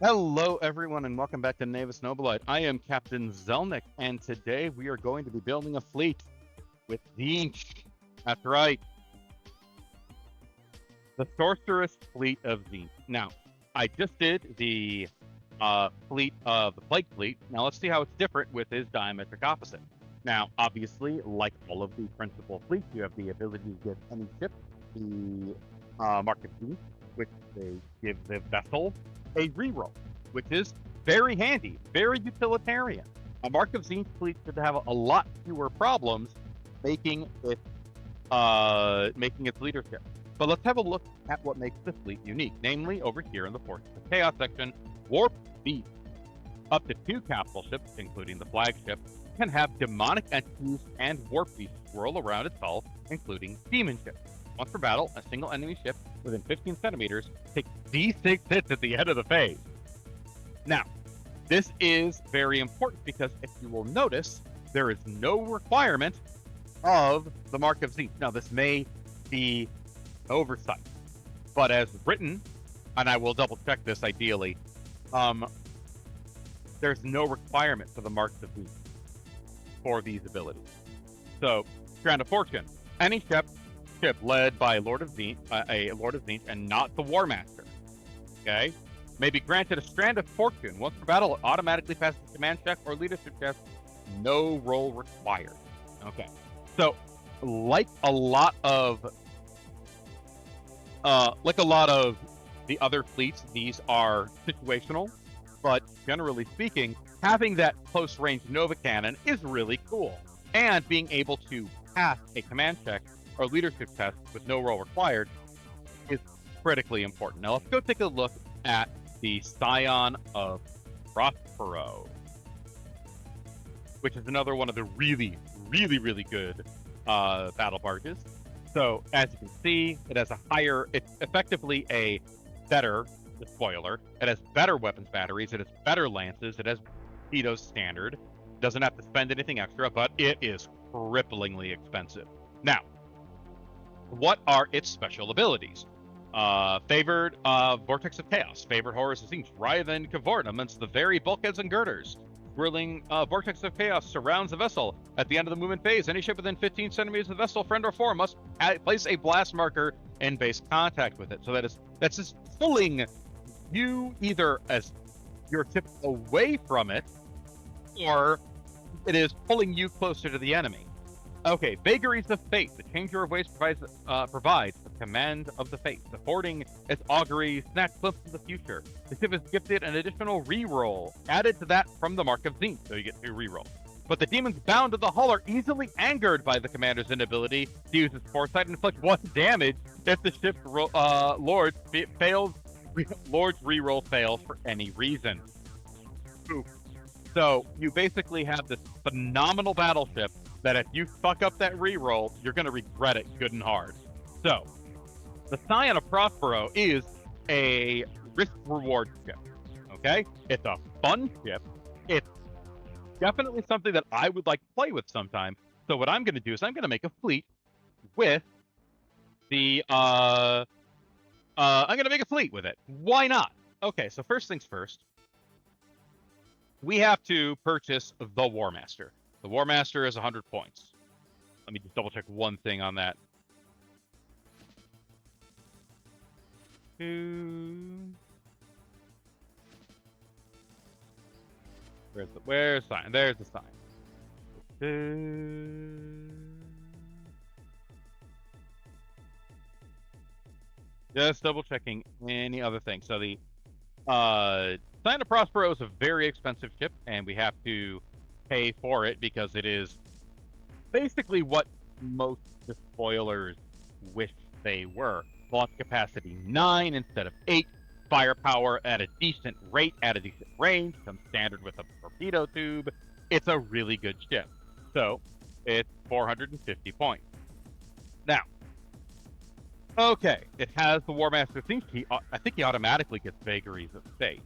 Hello, everyone, and welcome back to Navis Nobilite. I am Captain Zelnick, and today we are going to be building a fleet with Tzeentch. That's right, the Sorcerous fleet of Tzeentch. Now, I just did the fleet of the Plague Fleet. Now, let's see how it's different with his diametric opposite. Now, obviously, like all of the principal fleets, you have the ability to give any ship the mark of Tzeentch, which they give the vessel a reroll, which is very handy, very utilitarian. A Mark of Tzeentch fleet should have a lot fewer problems making its leadership. But let's have a look at what makes the fleet unique, namely over here in the Forces of Chaos section, Warp Beast. Up to 2 capital ships, including the flagship, can have demonic entities and warp beasts swirl around its hull, including demon ships. Once per battle, a single enemy ship within 15 centimeters takes D6 hits at the end of the phase. Now, this is very important because if you will notice, there is no requirement of the Mark of Tzeentch. Now, this may be oversight, but as written, and I will double check this ideally, there's no requirement for the Marks of Tzeentch for these abilities. So, Strand of Fortune, any ship led by a Lord of Tzeentch, and not the War Master, okay, may be granted a Strand of Fortune. Once per battle, it automatically passes a command check or leadership check. No roll required. Okay, so like a lot of the other fleets, these are situational, but generally speaking, having that close range Nova Cannon is really cool, and being able to pass a command check or leadership test with no roll required is critically important. Now let's go take a look at the Scion of Prospero, which is another one of the really good battle barges. So as you can see, it has it's effectively a better, spoiler, it has better weapons batteries, it has better lances, it has torpedoes standard, doesn't have to spend anything extra, but it is cripplingly expensive. Now, what are its special abilities? Favored Vortex of Chaos, favored Horrors of Tzeentch, writhe and cavort amongst the very bulkheads and girders. Swirling Vortex of Chaos surrounds the vessel. At the end of the movement phase, any ship within 15 centimeters of the vessel, friend or foe, must place a blast marker in base contact with it. So that's just pulling you either as your ship away from it, or it is pulling you closer to the enemy. Okay, Vagaries of Fate. The Changer of Ways provides the command of the Fates, affording its augury snatch glimpses of the future. The ship is gifted an additional reroll, added to that from the Mark of Tzeentch, so you get 2 rerolls. But the demons bound to the hull are easily angered by the commander's inability to use his foresight and inflict 1 damage if the ship's Lord's reroll fails for any reason. Oof. So you basically have this phenomenal battleship that if you fuck up that reroll, you're going to regret it good and hard. So, the Scion of Prospero is a risk-reward ship, okay? It's a fun ship. It's definitely something that I would like to play with sometime. So what I'm going to do is I'm going to make a fleet with the, I'm going to make a fleet with it. Why not? Okay, so first things first, we have to purchase the War Master. The War Master is 100 points. Let me just double check one thing on that. Where's sign? There's the sign. Just double checking any other thing. So the Scion of Prospero is a very expensive ship, and we have to pay for it because it is basically what most despoilers wish they were. Launch capacity 9 instead of 8, firepower at a decent rate, at a decent range, comes standard with a torpedo tube. It's a really good ship. So it's 450 points. Now, okay, it has the War Master Tzeentch. I think he automatically gets Vagaries of Fate.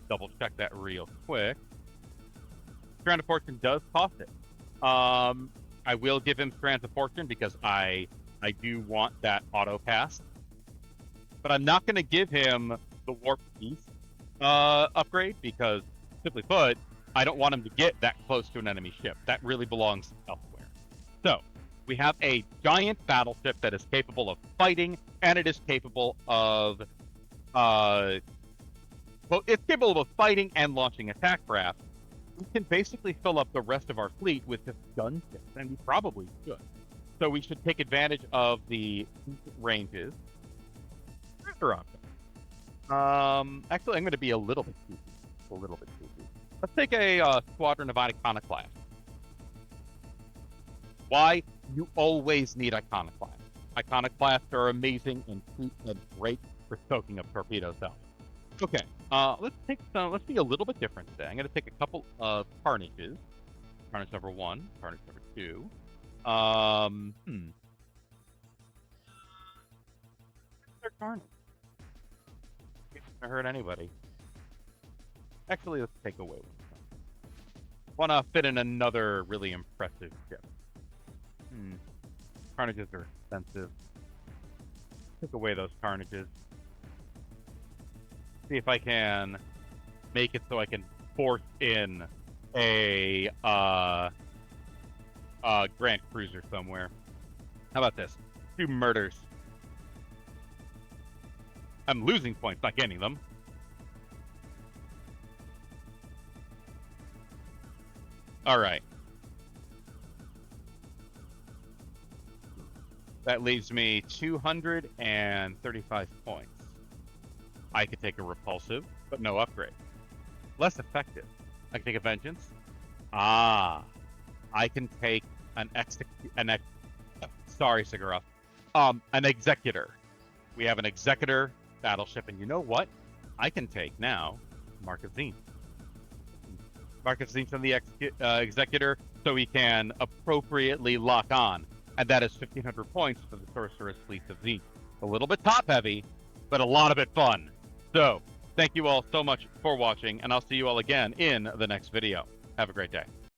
Double check that real quick. Strand of Fortune does cost it. I will give him Strands of Fortune because I do want that auto pass. But I'm not going to give him the Warp Beast upgrade because, simply put, I don't want him to get that close to an enemy ship. That really belongs elsewhere. So, we have a giant battleship that is capable of fighting, and it is capable of, well, it's capable of fighting and launching attack craft. We can basically fill up the rest of our fleet with just gunships, and we probably should. So we should take advantage of the ranges. Other option. Actually, I'm going to be a little bit cheeky. A little bit cheeky. Let's take a squadron of iconoclasts. Why? You always need iconoclasts. Iconoclasts are amazing and cheap and great for soaking up torpedoes out. Okay, let's be a little bit different today. I'm going to take a couple of carnages. Carnage number 1, carnage number 2. They're carnage. It's not gonna hurt anybody. Actually, let's take away one. Want to fit in another really impressive ship. Carnages are expensive. Take away those carnages. See if I can make it so I can force in a Grand Cruiser somewhere. How about this? 2 murders. I'm losing points, not gaining them. Alright. That leaves me 235 points. I could take a repulsive, but no upgrade. Less effective. I can take a vengeance. I can take sorry, Sigurov. An executor. We have an executor battleship, and you know what? I can take now Mark of Tzeentch. Mark of Tzeentch on the executor, so we can appropriately lock on, and that is 1,500 points for the Sorcerous fleet of Tzeentch. A little bit top-heavy, but a lot of it fun. So, thank you all so much for watching, and I'll see you all again in the next video. Have a great day.